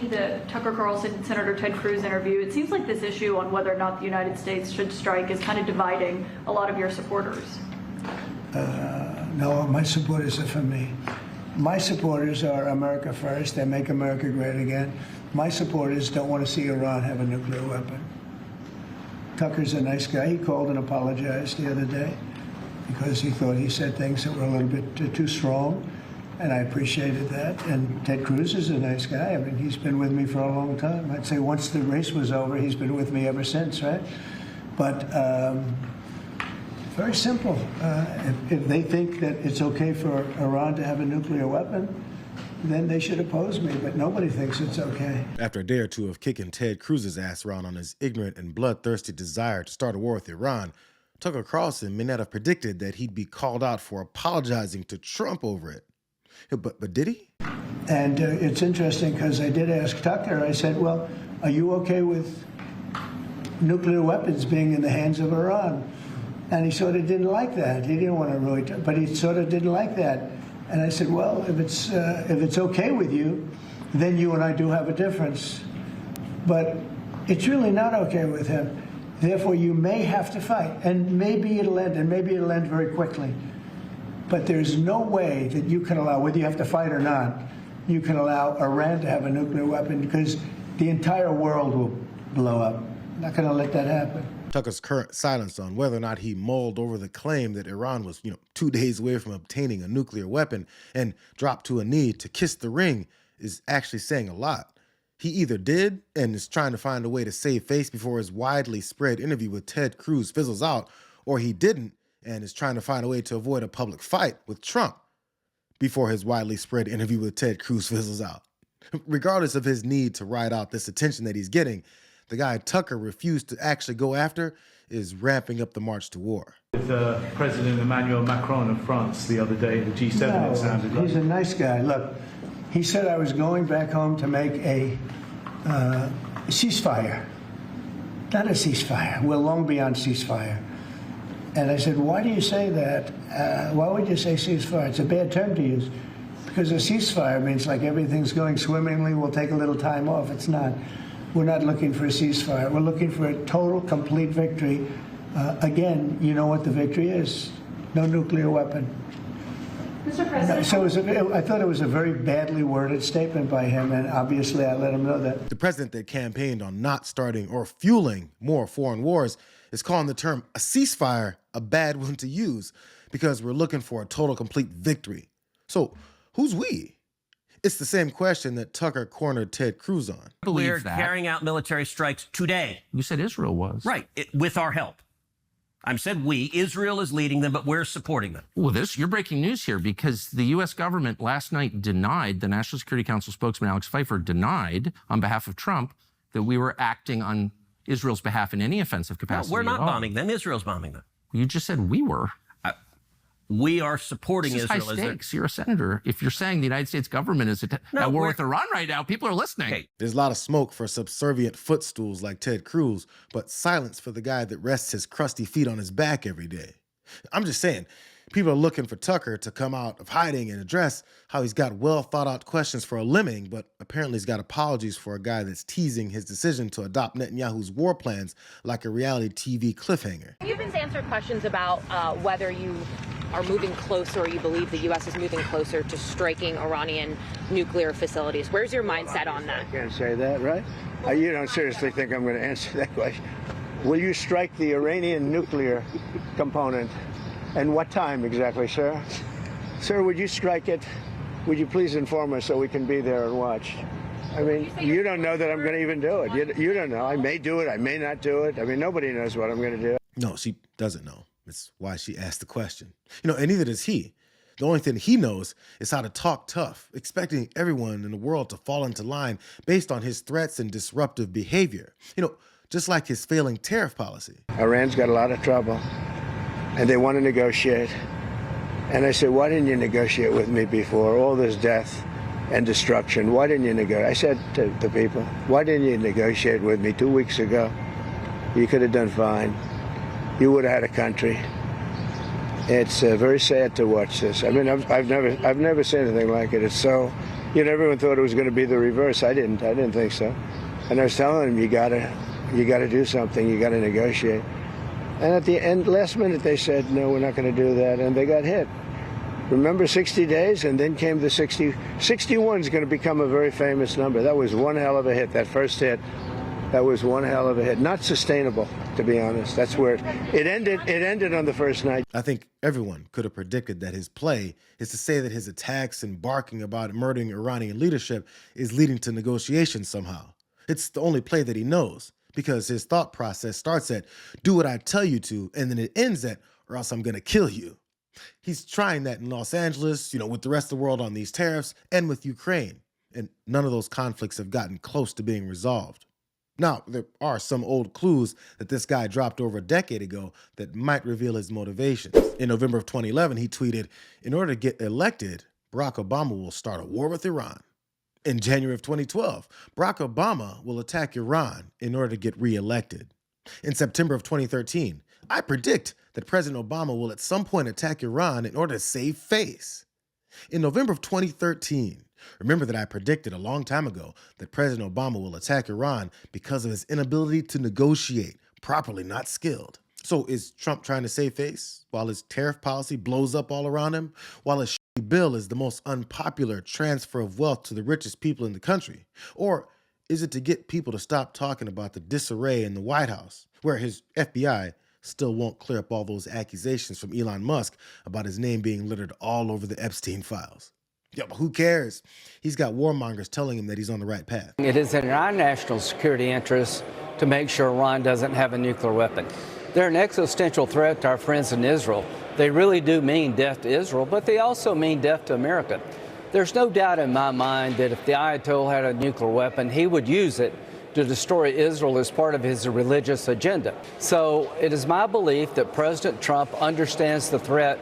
to the Tucker Carlson and Senator Ted Cruz interview, it seems like this issue on whether or not the United States should strike is kind of dividing a lot of your supporters. No, my supporters are for me. My supporters are America first. They make America great again. My supporters don't want to see Iran have a nuclear weapon. Tucker's a nice guy. He called and apologized the other day because he thought he said things that were a little bit too strong, and I appreciated that. And Ted Cruz is a nice guy. I mean, he's been with me for a long time. I'd say once the race was over, he's been with me ever since, right? But very simple. If they think that it's okay for Iran to have a nuclear weapon, then they should oppose me, but nobody thinks it's okay. After a day or two of kicking Ted Cruz's ass around on his ignorant and bloodthirsty desire to start a war with Iran, Tucker Carlson may not have predicted that he'd be called out for apologizing to Trump over it. But did he? And it's interesting because I did ask Tucker, I said, well, are you okay with nuclear weapons being in the hands of Iran? And he sort of didn't like that. He didn't want to really, but he sort of didn't like that. And I said, well, if it's okay with you, then you and I do have a difference. But it's really not okay with him. Therefore, you may have to fight. And maybe it'll end, and maybe it'll end very quickly. But there's no way that you can allow, whether you have to fight or not, you can allow Iran to have a nuclear weapon because the entire world will blow up. I'm not going to let that happen. Tucker's current silence on whether or not he mulled over the claim that Iran was, 2 days away from obtaining a nuclear weapon and dropped to a knee to kiss the ring is actually saying a lot. He either did and is trying to find a way to save face before his widely spread interview with Ted Cruz fizzles out, or he didn't and is trying to find a way to avoid a public fight with Trump before his widely spread interview with Ted Cruz fizzles out. Regardless of his need to ride out this attention that he's getting, the guy Tucker refused to actually go after is ramping up the march to war. With President Emmanuel Macron of France the other day, the G7, no, it sounded like. He's a nice guy. Look, he said I was going back home to make a ceasefire. Not a ceasefire. We're long beyond ceasefire. And I said, why do you say that? Why would you say ceasefire? It's a bad term to use. Because a ceasefire means like everything's going swimmingly, we'll take a little time off. It's not. We're not looking for a ceasefire. We're looking for a total, complete victory. Again, you know what the victory is. No nuclear weapon. Mr. President. So I thought it was a very badly worded statement by him, and obviously I let him know that. The president that campaigned on not starting or fueling more foreign wars is calling the term a ceasefire a bad one to use because we're looking for a total, complete victory. So who's we? It's the same question that Tucker cornered Ted Cruz on. We're carrying out military strikes today. You said Israel was. Right, with our help. I said we. Israel is leading them, but we're supporting them. Well, you're breaking news here because the U.S. government last night denied, the National Security Council spokesman Alex Pfeiffer denied on behalf of Trump that we were acting on Israel's behalf in any offensive capacity. No, we're not bombing them. Israel's bombing them. You just said we were. We are supporting this is Israel. High stakes. You're a senator. If you're saying the United States government is at war with Iran right now, people are listening. Okay. There's a lot of smoke for subservient footstools like Ted Cruz, but silence for the guy that rests his crusty feet on his back every day. I'm just saying, people are looking for Tucker to come out of hiding and address how he's got well-thought-out questions for a lemming, but apparently he's got apologies for a guy that's teasing his decision to adopt Netanyahu's war plans like a reality TV cliffhanger. You've been answered questions about whether you are moving closer or you believe the U.S. is moving closer to striking Iranian nuclear facilities. Where's your mindset on that? I can't say that, right? You don't seriously think I'm going to answer that question. Will you strike the Iranian nuclear component? And what time exactly, sir? Sir, would you strike it? Would you please inform us so we can be there and watch? I mean, you don't know that I'm going to even do it. You don't know. I may do it. I may not do it. I mean, nobody knows what I'm going to do. No, she doesn't know. It's why she asked the question. And neither does he. The only thing he knows is how to talk tough, expecting everyone in the world to fall into line based on his threats and disruptive behavior. Just like his failing tariff policy. Iran's got a lot of trouble, and they want to negotiate. And I said, why didn't you negotiate with me before? All this death and destruction. Why didn't you negotiate? I said to the people, why didn't you negotiate with me 2 weeks ago? You could have done fine. You would have had a country. It's very sad to watch this. I mean, I've never seen anything like it. It's so everyone thought it was going to be the reverse. I didn't think so. And I was telling them, you got to do something. You got to negotiate. And at the end, last minute, they said, no, we're not going to do that. And they got hit. Remember 60 days? And then came the 60. 61 is going to become a very famous number. That was one hell of a hit, that first hit. That was one hell of a hit. Not sustainable, to be honest. That's where it ended. It ended on the first night. I think everyone could have predicted that his play is to say that his attacks and barking about murdering Iranian leadership is leading to negotiations somehow. It's the only play that he knows, because his thought process starts at, do what I tell you to, and then it ends at, or else I'm going to kill you. He's trying that in Los Angeles, with the rest of the world on these tariffs, and with Ukraine. And none of those conflicts have gotten close to being resolved. Now, there are some old clues that this guy dropped over a decade ago that might reveal his motivations. In November of 2011, he tweeted, in order to get elected, Barack Obama will start a war with Iran. In January of 2012, Barack Obama will attack Iran in order to get reelected. In September of 2013, I predict that President Obama will at some point attack Iran in order to save face. In November of 2013, remember that I predicted a long time ago that President Obama will attack Iran because of his inability to negotiate, properly not skilled. So is Trump trying to save face while his tariff policy blows up all around him? While his bill is the most unpopular transfer of wealth to the richest people in the country? Or is it to get people to stop talking about the disarray in the White House, where his FBI still won't clear up all those accusations from Elon Musk about his name being littered all over the Epstein files? Yeah, but who cares? He's got warmongers telling him that he's on the right path. It is in our national security interest to make sure Iran doesn't have a nuclear weapon. They're an existential threat to our friends in Israel. They really do mean death to Israel, but they also mean death to America. There's no doubt in my mind that if the Ayatollah had a nuclear weapon, he would use it to destroy Israel as part of his religious agenda. So it is my belief that President Trump understands the threat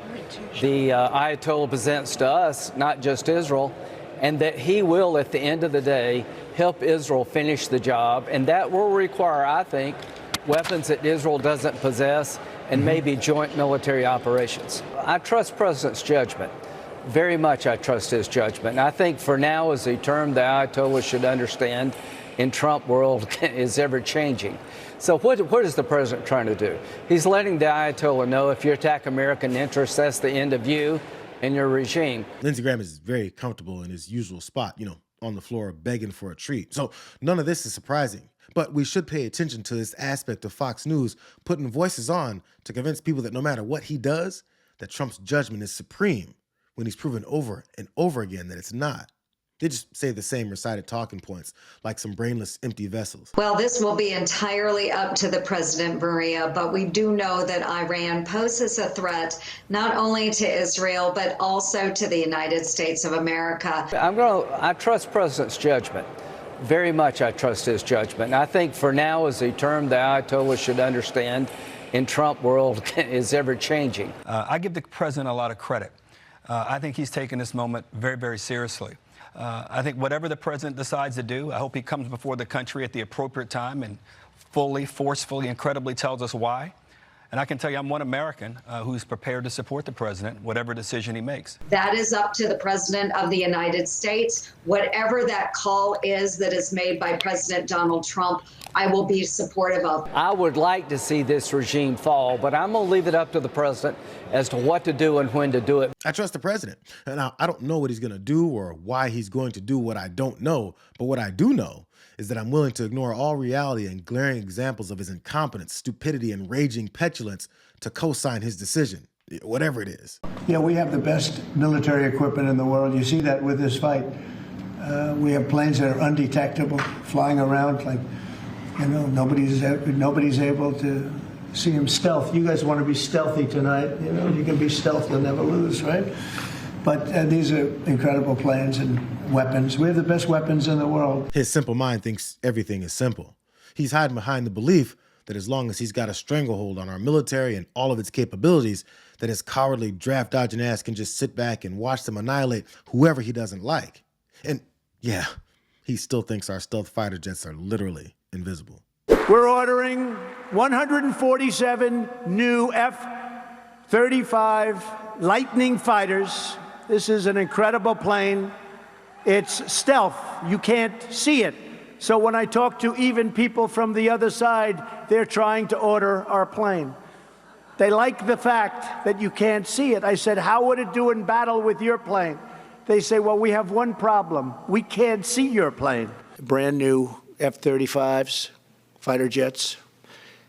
the Ayatollah presents to us, not just Israel, and that he will, at the end of the day, help Israel finish the job. And that will require, I think, weapons that Israel doesn't possess and maybe joint military operations. I trust President's judgment. Very much I trust his judgment. And I think for now is a term the Ayatollah should understand in Trump world is ever changing. So what is the president trying to do? He's letting the Ayatollah know if you attack American interests, that's the end of you and your regime. Lindsey Graham is very comfortable in his usual spot, on the floor begging for a treat. So none of this is surprising. But we should pay attention to this aspect of Fox News putting voices on to convince people that no matter what he does, that Trump's judgment is supreme, when he's proven over and over again that it's not. They just say the same recited talking points, like some brainless, empty vessels. Well, this will be entirely up to the president, Maria, but we do know that Iran poses a threat not only to Israel, but also to the United States of America. I trust President's judgment. Very much I trust his judgment. And I think for now is a term the Ayatollah should understand in Trump world is ever changing. I give the president a lot of credit. I think he's taken this moment very, very seriously. I think whatever the president decides to do, I hope he comes before the country at the appropriate time and fully, forcefully, incredibly tells us why. And I can tell you I'm one American who's prepared to support the president, whatever decision he makes. That is up to the president of the United States. Whatever that call is that is made by President Donald Trump, I will be supportive of. I would like to see this regime fall, but I'm going to leave it up to the president as to what to do and when to do it. I trust the president. Now, I don't know what he's going to do or why he's going to do what I don't know, but what I do know is that I'm willing to ignore all reality and glaring examples of his incompetence, stupidity, and raging petulance to co-sign his decision, whatever it is. Yeah, we have the best military equipment in the world. You see that with this fight. We have planes that are undetectable, flying around like, nobody's able to see them stealth. You guys want to be stealthy tonight. You can be stealth, you'll never lose, right? But these are incredible planes and weapons. We have the best weapons in the world. His simple mind thinks everything is simple. He's hiding behind the belief that as long as he's got a stranglehold on our military and all of its capabilities, that his cowardly draft-dodging ass can just sit back and watch them annihilate whoever he doesn't like. And yeah, he still thinks our stealth fighter jets are literally invisible. We're ordering 147 new F-35 Lightning fighters. This is an incredible plane. It's stealth. You can't see it. So when I talk to even people from the other side, they're trying to order our plane. They like the fact that you can't see it. I said, how would it do in battle with your plane? They say, well, we have one problem. We can't see your plane. Brand new F-35s, fighter jets.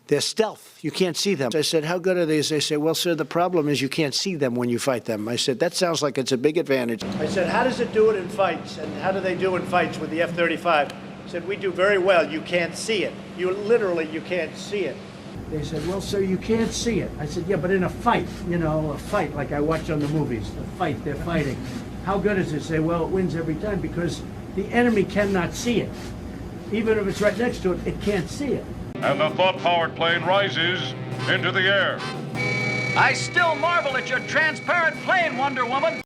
They're stealth. You can't see them. I said, how good are these? They say, well, sir, the problem is you can't see them when you fight them. I said, that sounds like it's a big advantage. I said, how does it do it in fights? And how do they do in fights with the F-35? I said, we do very well. You can't see it. You can't see it. They said, well, sir, you can't see it. I said, yeah, but in a fight, a fight like I watch on the movies, a fight, they're fighting. How good is it? They say, well, it wins every time because the enemy cannot see it. Even if it's right next to it, it can't see it. And the thought-powered plane rises into the air. I still marvel at your transparent plane, Wonder Woman.